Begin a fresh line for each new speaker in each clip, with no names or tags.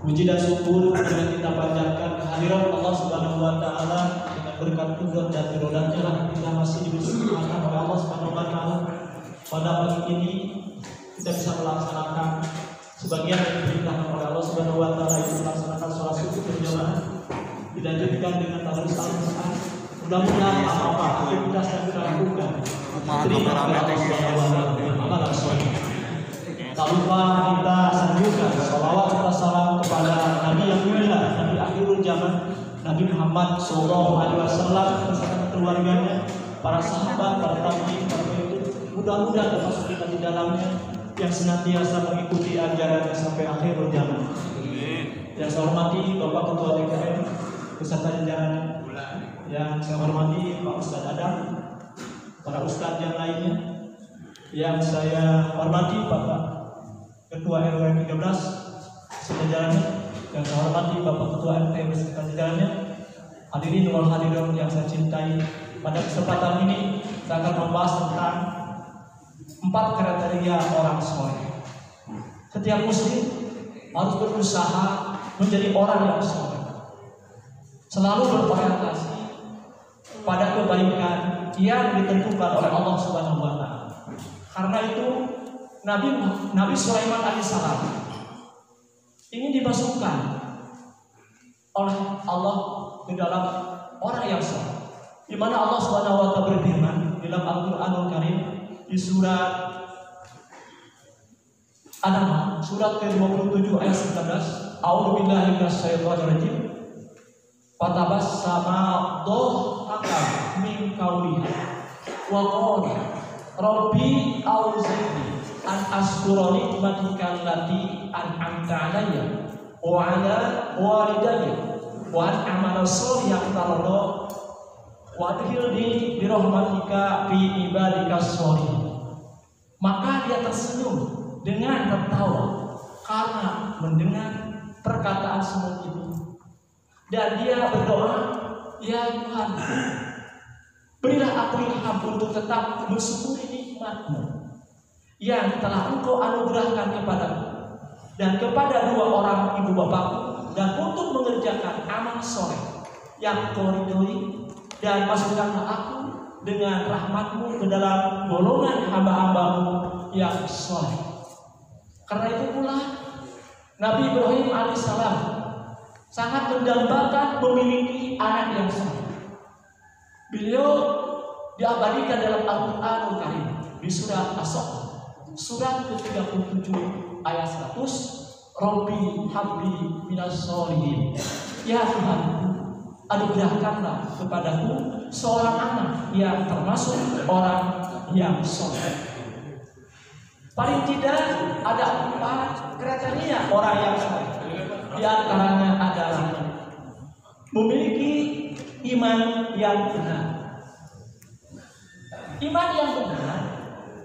Puji dan syukur yang kita panjatkan kehadiran Allah Subhanahu wa taala dengan berkat kudrat dan kerodaannya lah kita masih dibersamkan oleh Allah Subhanahu wa taala. Pada pagi ini kita bisa melaksanakan sebagian yang diperintahkan oleh Allah Subhanahu wa taala, itu melaksanakan sholat subuh berjamaah, dilanjutkan dengan tadarus Al-Qur'an. Mudah-mudahan apa-apa yang kita sedang lakukan terima oleh Allah Subhanahu wa taala dengan amalan soleh. Tak lupa kita sanjungkan salawat serta salam kepada Nabi yang mulia, Nabi akhirul zaman, Nabi Muhammad SAW beserta keluarganya, para sahabat, para tabi'in, para pengikut. Mudah-mudahan termasuk kita di dalamnya yang senantiasa mengikuti ajarannya sampai akhirul zaman. Yang saya hormati Bapak Ketua DKM beserta jajarannya, yang saya hormati Pak Ustadz Adam, para ustadz yang lainnya, yang saya hormati Bapak Ketua RW 13 sejajarannya, yang saya hormati Bapak Ketua RT beserta jajarannya, hadirin wal hadirat yang saya cintai. Pada kesempatan ini saya akan membahas tentang 4 kriteria orang soleh. Setiap muslim harus berusaha menjadi orang yang soleh, selalu berorientasi pada kebaikan yang ditentukan oleh Allah Subhanahu wa taala. Karena itu Nabi Sulaiman alaihissalam ingin dimasukkan oleh Allah ke dalam orang yang soleh, di mana Allah Subhanahu wa taala berfirman dalam Al-Qur'anul Karim di surat An-Nahl surat ke-27 ayat 19, A'udzubillahi minasyaitonirrajim. Fatabassama dhahaka min qawliha wa qala rabbi auzi'ni an askura nikmatika allati an'amta 'alayya wa 'ala walidayya wa an a'mala sholihan tarda wa adkhilni bi rahmatika fi ibadikas sholihin. Maka dia tersenyum dengan tertawa karena mendengar perkataan semut itu, dan dia berdoa, ya Tuhan, berilah aku ilham untuk tetap bersyukuri nikmat-Mu yang telah Engkau anugerahkan kepadaku dan kepada 2 orang ibu bapakku, dan untuk mengerjakan amal soleh yang Kau ridhoi, dan masukkanlah aku dengan rahmat-Mu ke dalam golongan hamba-hamba-Mu yang soleh. Karena itu pula Nabi Ibrahim alaihissalam sangat mendambakan memiliki anak yang soleh. Beliau diabadikan dalam Al-Qur'anul Karim di surat As-Saff surat ke-37 ayat 100, Rabbi habli minas sholihin. Ya Tuhan, anugerahkanlah kepadaku seorang anak yang termasuk orang yang soleh. Paling tidak ada 4 kriteria orang yang soleh. Di antaranya adalah memiliki iman yang benar. Iman yang benar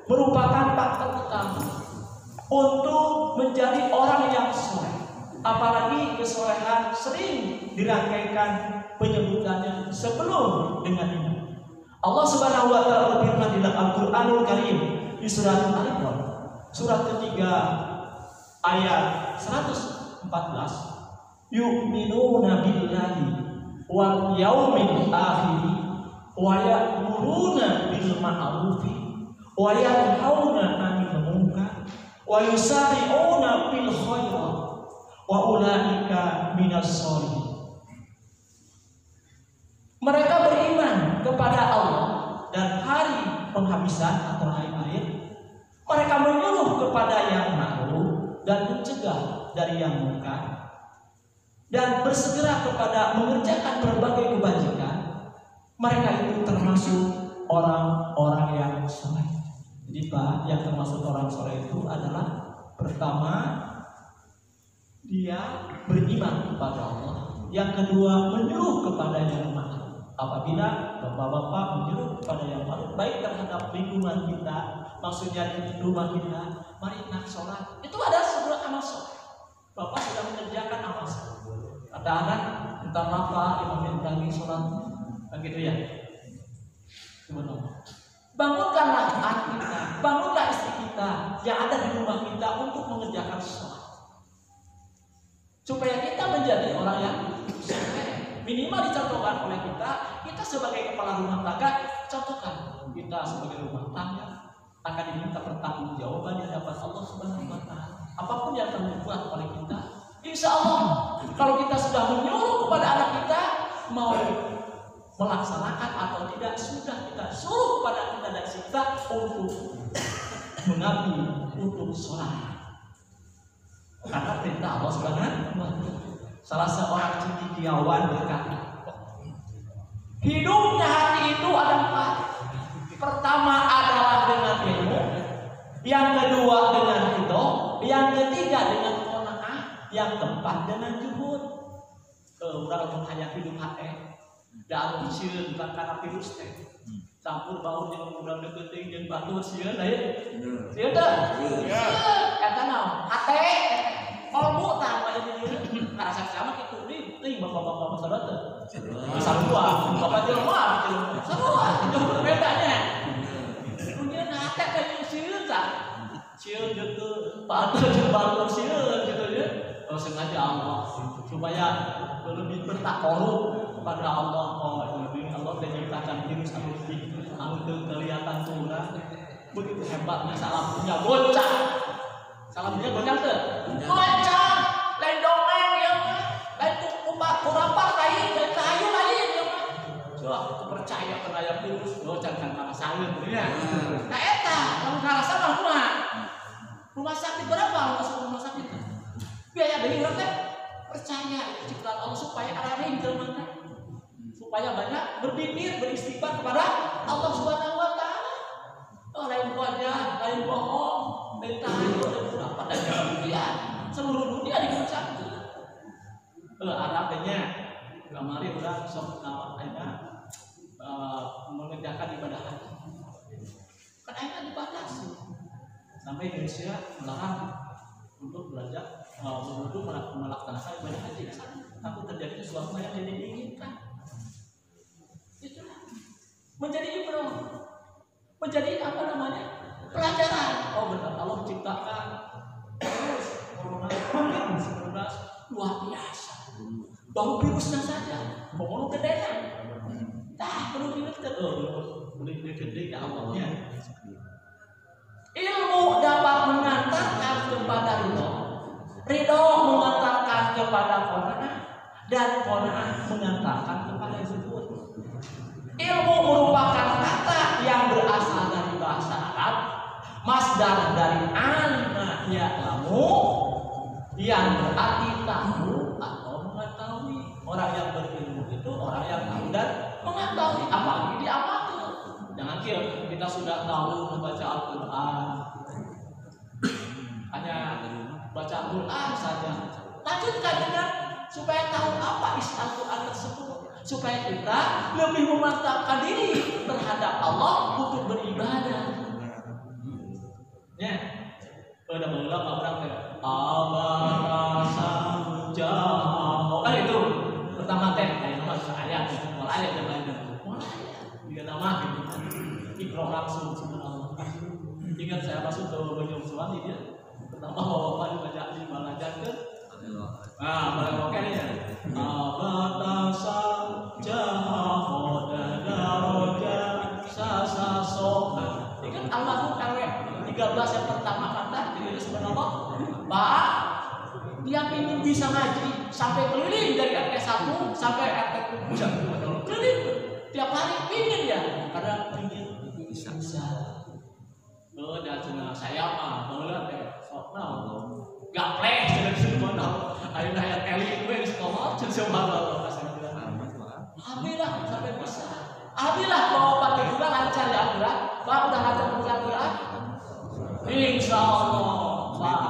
merupakan faktor utama untuk menjadi orang yang soleh. Apalagi kesolehan sering dirangkaikan penyebutannya sebelum dengan iman. Allah Subhanahu wa taala berfirman di dalam Al-Qur'anul Karim di surat Al-Imran surat ketiga ayat 114, yu'minuna billahi wal yaumil akhir wa ya'muruna bil ma'rufi wa yanhauna 'anil munkar wa yusari'una fil khairat wa ulaika minas sholihin. Mereka beriman kepada Allah dan hari penghabisan atau hari akhir. Mereka menyuruh kepada yang ma'ruf dan mencegah dari yang munkar, dan bersegera kepada mengerjakan berbagai kebajikan. Mereka itu termasuk orang-orang yang soleh. kita yang termasuk orang soleh itu adalah pertama dia beriman kepada Allah, yang kedua menyuruh kepada yang baik. Apabila bapak-bapak menyuruh kepada yang baik terhadap lingkungan kita, maksudnya di rumah kita, mari nak sholat, itu ada sebuah amal sholat. Bapak sudah mengerjakan amal sholat. Kata anak, entar apa imam yang sholat, begitu ya. Bangunkanlah anak kita, bangunlah istri kita yang ada di rumah kita untuk mengerjakan sholat, supaya kita menjadi orang yang soleh. Minimal dicontohkan oleh kita sebagai kepala rumah tangga, contohkan kita sebagai rumah tangga akan diminta pertanggungjawaban di hadapan Allah Subhanahu wa Ta'ala. Apapun yang terbuat oleh kita, insya Allah kalau kita sudah menyuruh kepada anak kita mau melaksanakan atau tidak, sudah kita suruh kepada kita dan kita untuk mengabdi, untuk sholat. Karena perintah Allah Subhanahu wa Ta'ala. Salah seorang cendekiawan berkata, hidupnya hati itu ada 4. Pertama adalah dengan ilmu, yang kedua dengan ridho, yang ketiga dengan qanaah, yang keempat dengan juhud. Urang hayang hidup hati, da sieun bukan karena virus teh. Campur baur jeung urang deukeuting jeung batur sieun da ye. Sieun teh. Eta naon? Hate. Kolbu tah aya di dieu. Karasa sama kitu deui, teuing bapak-bapak masalah teh. Sarua, bapak jelema, sarua. Bedanya. Punya hate teh sieun tah. Sieun deukeut, batur jeung batur sieun gitu ya. Oh sengaja Allah supaya lebih bertakarub kepada Allah. Oh lebih Allah menciptakan virus anu kelihatan curang. Begitu hebatnya salamnya goncang. Salamnya goncang tuh. Goncang. Lain dongeng ya. Lain kumpak kurapa lain kayu lain ya. Wah, percaya kena virus goncang kan sama saeun ya. Nah eta kamu ngarasa mah rumah sakit berapa masuk rumah sakit? Biaya deui teh. Percaya ciptaan Allah supaya araring jelema teh. Supaya banyak berpikir, beristighfar kepada Allah Subhanahu wa Ta'ala. Oh, lain wajah, lain bohong, lain tahu, lain berapa dan dunia. Seluruh dunia diguncang. Arabnya kemarin udah sok mengerjakan ibadah haji. Kan akhirnya dibatasi. Sampai Indonesia melarang untuk belajar untuk melaksanakan ibadah haji. Takut terjadi sesuatu yang tidak diinginkan. Itulah menjadi ibrah, menjadi apa namanya pelajaran. Oh benar, Allah menciptakan virus corona COVID-19 luar biasa. Baru virusnya saja, mau gedenya. Dah perlu diingatkan, boleh gede ya Allahnya. Ilmu dapat mengantarkan kepada ridho mengantarkan kepada qanaah, dan qanaah mengantarkan kepada zuhud. Ilmu merupakan kata yang berasal dari bahasa Arab, masdar dari alima ya'lamu, yang berarti tahu atau mengetahui. Orang yang berilmu itu orang yang tahu dan mengetahui, apalagi diamalkan. Jangan kira kita sudah tahu membaca Al-Quran, hanya baca Al-Quran saja. Lanjutkan dengan supaya tahu apa isi Al-Quran tersebut, supaya kita lebih memantapkan diri terhadap Allah untuk beribadah. Ya, pada ulama orang abarasa jauh. Kan itu pertama teh nama ayat, ayat yang lain. Dia nama ikro langsung subhanallah. Ingat saya masuk ke Bojong Suwandi dia. Pertama bapak dibaca di balajan ke. Nah, balajan ya. Abatasa jaho dadaroja sasa soha. Ingat Allahu Ta'ala 13 yang pertama kata ditulis subhanallah. Pak, dia ingin bisa ngaji sampai keliling dari RT 1 sampai RT 7. Keliling tiap hari ingin ya, karena ingin bisa. Oh, dan saya mah boleh deh, sok naon. Gaplek sudah semua naon. Ayeuna aya elit we geus komo ceun subhanallah. Alhamdulillah sampai bisa. Alhamdulillah kalau pakai juga lancar ya, Pak udah lancar Al-Quran.
Insya Allah, Pak.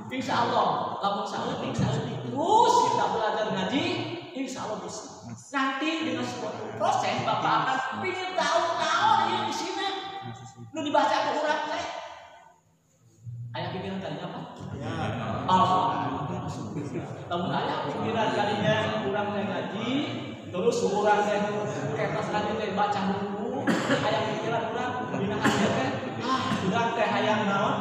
Insya Allah, lamun saeutik terus kita belajar ngaji, insya Allah bisa. Nanti dengan suatu proses Bapak akan ingin tahu yang di sini. Lu dibaca ke urang teh. Aya pikiran tadinya apa? Ya. Alhamdulillah. Lamun aya pikiran kalinya urang teh ngaji, terus urang teh ketos ngaji teh baca buku, aya pikiran urang dina hati teh, urang teh hayang naon?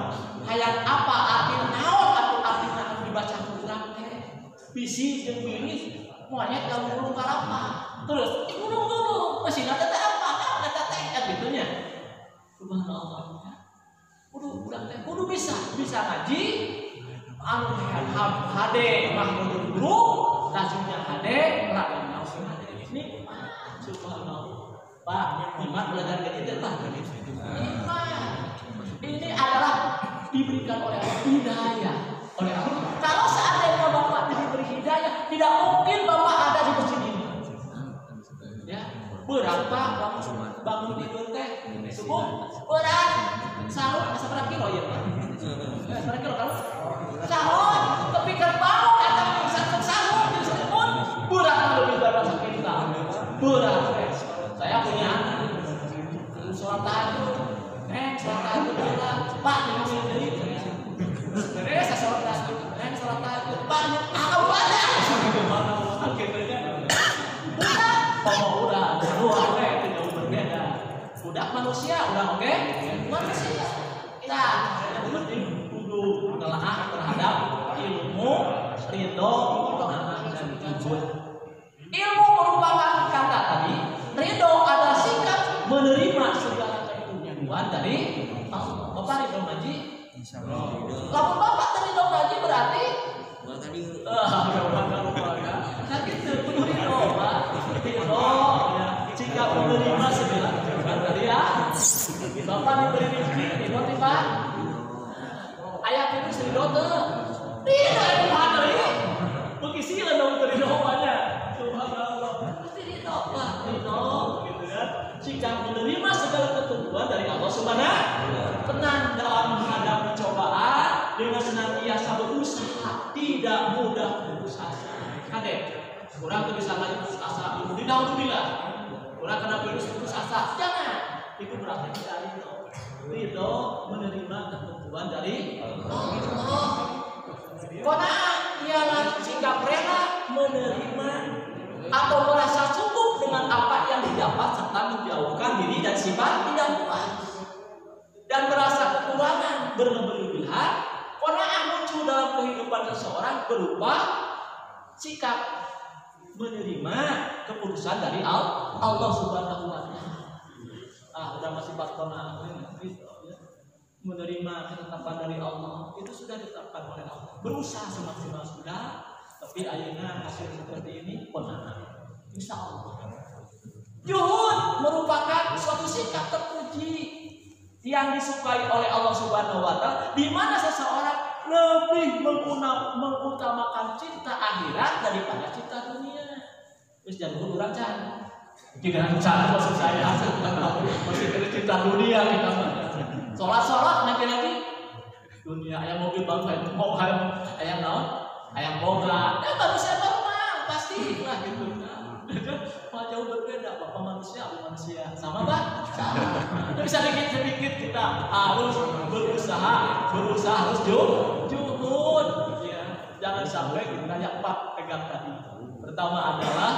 Hayang apa arti naon atuh artina dibaca ku urang teh? Bisi jeung bilis monyet ka gulung kalapa. Terus gulung masih nate teh apa? Kata teh gitunya. Subhanallah. Kudu bisa ngaji. Anu hade mahmud guru, rajinnya hade, lainnya hade. Ini subhanallah. Pak, iman belajar ngaji itu Pak. Ini adalah diberikan oleh Allah hidayah. Oleh Allah. Kalau seandainya Bapak diberi hidayah, tidak mungkin Bapak ada di masjid ini. Ya, berapa bangun tidur teh subuh berat sahur berapa kilo ya Pak? Berapa kilo kamu? Sahur kepikir bangun atau satu sahur di sahur berat lebih dari kita berat. Saya punya anak sholat tahajud sholat tahajud Pak ini dari saya sholat tahajud sholat tahajud Pak aku ada udah keluar tidak berbeda. Udah manusia, udah oke? Manusia. Nah, yang penting kudu nelaah terhadap ilmu, ridho, dan tujuan. Ilmu merupakan kata tadi, ridho adalah sikap menerima segala ketentuan dari Allah. Bapak ridho ngaji? Insyaallah. Kalau Bapak ridho ngaji berarti tadi nah gitu kudu ridho Pak. Ridho ya jika menerima segala ketentuan dari ya. Bapak diberi rezeki ridho ti Pak. Ayat itu ridho teh. Ridho itu hadari. Beuki sieun dong ridho banyak. Subhanallah. Pasti ridho Pak. Ridho gitu kan. Jika menerima segala ketentuan dari Allah Subhanahu tenang dalam menghadapi cobaan dengan senantiasa berusaha, tidak mudah putus asa. Kadek, kurang tuh bisa lagi putus asa, ibu didahululah. Kurang kena virus putus asa, jangan. Itu berarti tidak ridho menerima ketentuan dari Allah. Qanaah ialah sikap rela menerima atau merasa cukup dengan apa yang didapat serta menjauhkan diri dan sifat tidak puas dan merasa kekurangan berlebihan. Qanaah muncul dalam kehidupan seseorang berupa sikap menerima keputusan dari Allah Subhanahu wa Ta'ala. Udah masih pas qanaah menerima ketetapan dari Allah itu sudah ditetapkan oleh Allah. Berusaha semaksimal sudah, tapi akhirnya hasil seperti ini qanaah. Insyaallah. Juhud merupakan suatu sikap terpuji yang disukai oleh Allah Subhanahu wa Ta'ala, di mana seseorang lebih mengutamakan cinta akhirat daripada cinta dunia. Terus jangan urang can. Jika can maksud saya masih cinta dunia kita mah. Salat nanti dunia aya mobil baru mau aya naon? Aya boga. Manusia normal pasti lah gitu. Jauh berbeda Bapak manusia sama Pak? Sama. Bisa sedikit kita harus berusaha harus juhud ya. Jangan sampai kita yang pegang tadi. Pertama adalah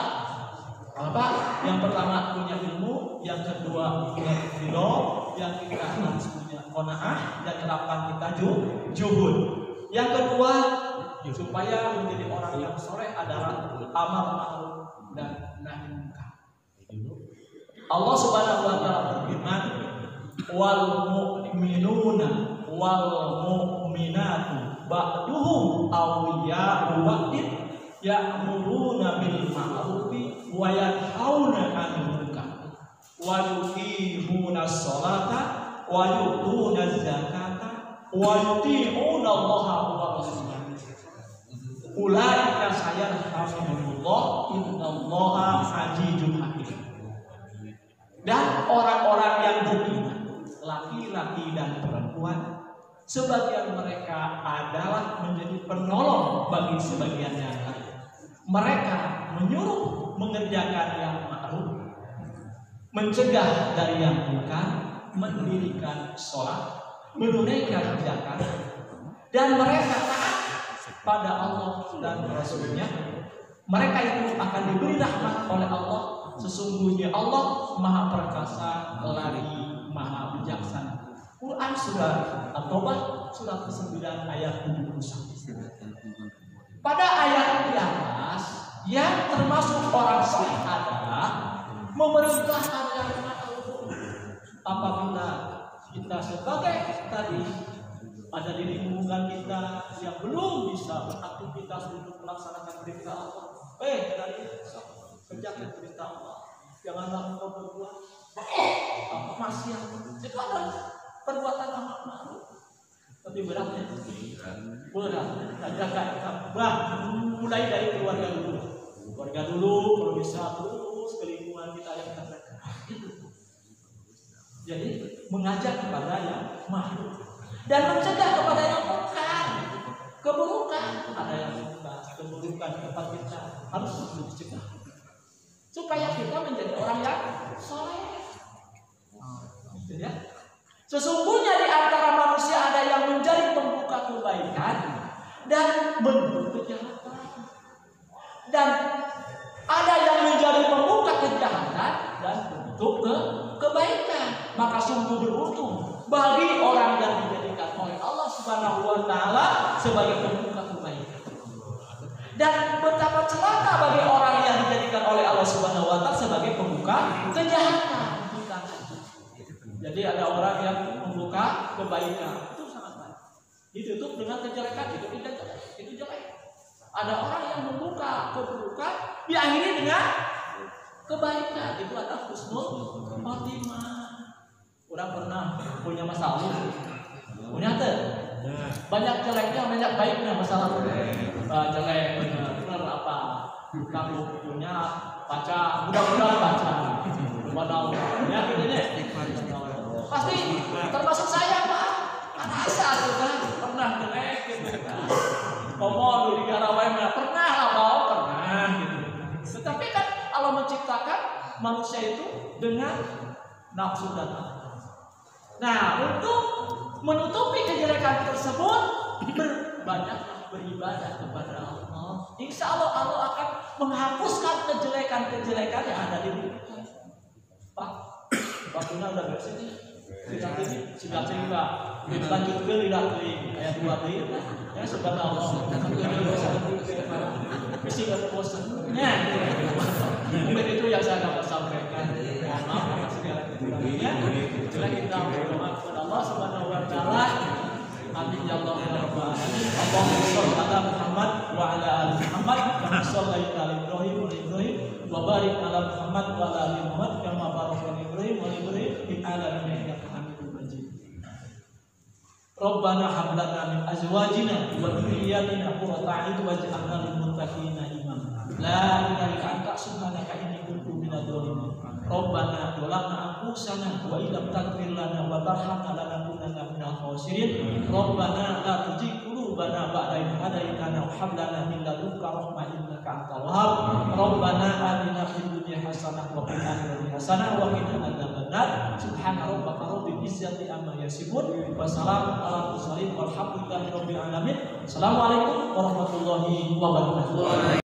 apa? Yang pertama punya ilmu, yang kedua punya ridho, yang ketiga harus punya qanaah dan terapkan kita juhud. Yang kedua supaya menjadi orang yang soleh adalah amal ma'ruf dan nahi munkar. Allah Subhanahu wa Ta'ala berfirman, wal mu'minuna wal mu'minatu ba'duhum awliya'u ba'din ya'muruna bil ma'rufi wa yanhauna 'anil munkar wa yuqimuna sholata wa yu'tuna zakata wa yuti'una Allaha wa rasulahu. Ulaika sayarhamuhumullah innallaha azizun hakim. Dan orang-orang yang beriman, laki laki-laki dan perempuan. Sebagian mereka adalah menjadi penolong bagi sebagian yang lain. Mereka menyuruh mengerjakan yang ma'ruf, mencegah dari yang munkar, mendirikan sholat, menunaikan zakat, dan mereka taat pada Allah dan Rasulnya. Mereka itu akan diberi rahmat oleh Allah. Sesungguhnya Allah Maha Perkasa lagi Maha Bijaksana. Quran surah At-Taubah surat ke-9 ayat 71. Pada ayat di atas yang termasuk orang saleh adalah memerintahkan yang ma'ruf. Apabila kita sebagai tadi ada di lingkungan kita yang belum bisa beraktivitas untuk melaksanakan perintah Allah, tadi kerjakan perintah Allah. Janganlah engkau berbuat maksiat. Itu adalah perbuatan amal ma'ruf. Tapi beratnya berat. Mulai dari keluarga dulu. Keluarga dulu, kalau bisa terus ke lingkungan kita yang terdekat. Jadi mengajak kepada yang ma'ruf dan mencegah kepada yang munkar. Keburukan, ada yang munkar, keburukan di tempat kita harus dicegah supaya kita menjadi orang yang soleh. Ya. Sesungguhnya di antara manusia ada yang menjadi pembuka kebaikan dan menutup kejahatan, dan ada yang menjadi pembuka kejahatan dan menutup kebaikan. Maka sungguh beruntung bagi orang yang dijadikan oleh Allah Subhanahu wa taala sebagai pembuka kebaikan, dan betapa celaka bagi orang yang dijadikan oleh Allah Subhanahu wa taala sebagai pembuka kejahatan. Jadi ada orang yang membuka kebaikan, itu sangat baik. Ditutup dengan kejelekan, itu tidak jelek, itu jelek. Ada orang yang membuka keburukan, diakhiri dengan kebaikan, itu adalah husnul khotimah. Orang pernah punya masalah, punya tuh banyak jeleknya, banyak baiknya masalah. Jelek benar apa? Kamu punya baca, mudah-mudahan baca. Ya gitu deh. Pasti termasuk saya Pak. Anak saya kan pernah jelek gitu kan. Ngomong di garawai pernah apa? Pernah gitu. Tetapi kan Allah menciptakan manusia itu dengan nafsu dan akal. Nah, untuk menutupi kejelekan tersebut, berbanyaklah beribadah kepada Allah. Insya Allah Allah akan menghapuskan kejelekan-kejelekan yang ada di diri kita. Pak, waktunya udah beres ini. Sudah cerita, lanjut ke lidah kering ayat 2 kering. Ya subhanallah. Mesti nggak bosan. Mungkin itu yang saya dapat sampaikan. Mohon maaf atas segala kekurangannya. Setelah kita berdoa kepada Allah Subhanahu wa taala. Amin ya Allah ya rabbal alamin. Allahumma shalli ala Muhammad wa ala ali Muhammad kama shallaita ala Ibrahim wa Ibrahim wa barik ala Muhammad wa ala ali Muhammad kama barakta ala Ibrahim wa Ibrahim fil alamin innaka Hamidum Majid. Rabbana hab lana min azwajina wa dhurriyyatina qurrata a'yun waj'alna lil muttaqina imama. La ilaha illa anta subhanaka inni kuntu minadh dhalimin. Rabbana zalamna anfusana wa illam taghfir lana wa tarhamna lanakunanna minal khasirin. Rabbana la tuzigh qulubana ba'da idh hadaytana wa hab lana min ladunka rahmah innaka antal wahhab. Rabbana atina fid dunya hasanah wa fil akhirati hasanah wa qina adzabannar. Subhana rabbika rabbil izzati amma yasifun wa salamun alal mursalin walhamdulillahi rabbil alamin. Assalamualaikum warahmatullahi wabarakatuh.